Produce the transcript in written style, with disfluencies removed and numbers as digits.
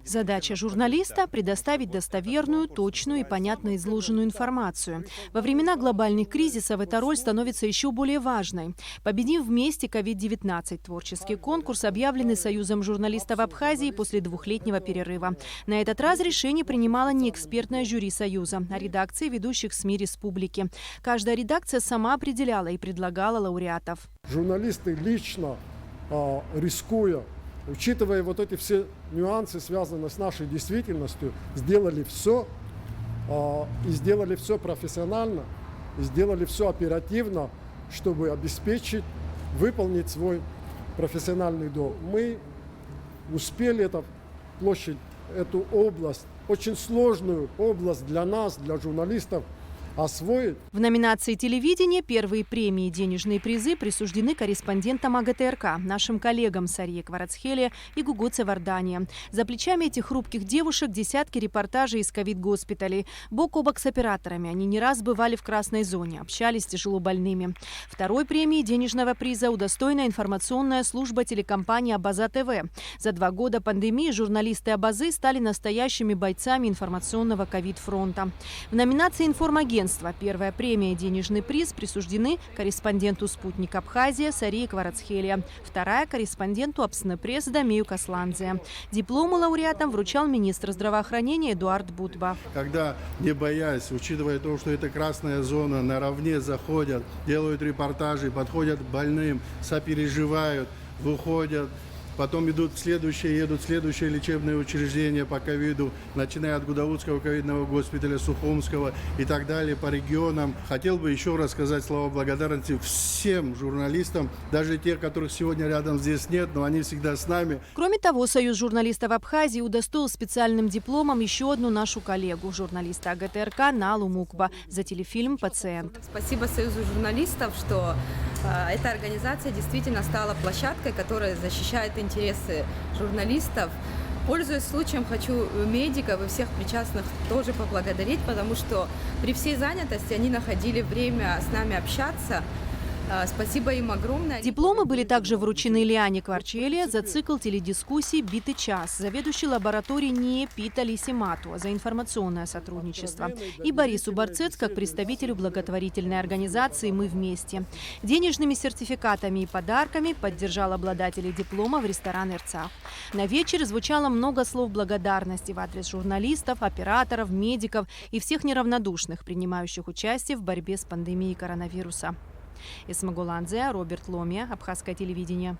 Задача журналиста – предоставить достоверную, точную и понятно изложенную информацию. Во времена глобальных кризисов эта роль становится еще более важной. «Победим вместе COVID-19» – творческий конкурс, объявленный Союзом журналистов Абхазии после двухлетнего перерыва. На этот раз решение принимало не экспертное жюри Союза, а редакции ведущих СМИ республики. Каждая редакция сама определяла и предлагала лауреатов. Журналисты лично, рискуя, учитывая вот эти все нюансы, связанные с нашей действительностью, сделали все и сделали все профессионально, и сделали все оперативно, чтобы обеспечить, выполнить свой профессиональный долг. Мы успели эту площадь, эту область, очень сложную область для нас, для журналистов, освоить. В номинации «Телевидение» первые премии и денежные призы присуждены корреспондентам АГТРК, нашим коллегам Сарье Кварацхелия и Гугуце Вардания. За плечами этих хрупких девушек десятки репортажей из ковид-госпиталей. Бок о бок с операторами они не раз бывали в красной зоне, общались с тяжелобольными. Второй премии денежного приза удостоена информационная служба телекомпании «Абаза ТВ». За 2 года пандемии журналисты «Абазы» стали настоящими бойцами информационного ковид-фронта. В номинации «Информагентство» первая премия и денежный приз присуждены корреспонденту «Спутник Абхазия» Сарье Кварацхелия, вторая – корреспонденту «Апснепресс» Дамию Касландзе. Дипломы лауреатам вручал министр здравоохранения Эдуард Будба. Когда, не боясь, учитывая то, что это красная зона, наравне заходят, делают репортажи, подходят к больным, сопереживают, выходят. Потом едут в следующее лечебное учреждение по ковиду, начиная от Гудаутского ковидного госпиталя, Сухумского и так далее по регионам. Хотел бы еще раз сказать слова благодарности всем журналистам, даже тех, которых сегодня рядом здесь нет, но они всегда с нами. Кроме того, Союз журналистов Абхазии удостоил специальным дипломом еще одну нашу коллегу, журналиста АГТРК Налу Мукба, за телефильм «Пациент». Спасибо Союзу журналистов, что эта организация действительно стала площадкой, которая защищает интересы журналистов. Пользуясь случаем, хочу медиков и всех причастных тоже поблагодарить, потому что при всей занятости они находили время с нами общаться. Спасибо им огромное. Дипломы были также вручены Лиане Кварчелия за цикл теледискуссий «Битый час», заведующей лабораторией НИИ Пита Лисимату за информационное сотрудничество, и Борису Барцец как представителю благотворительной организации «Мы вместе». Денежными сертификатами и подарками поддержал обладателей дипломов ресторан «Эрцах». На вечере звучало много слов благодарности в адрес журналистов, операторов, медиков и всех неравнодушных, принимающих участие в борьбе с пандемией коронавируса. Эсма Голандзе, Роберт Ломия, Абхазское телевидение.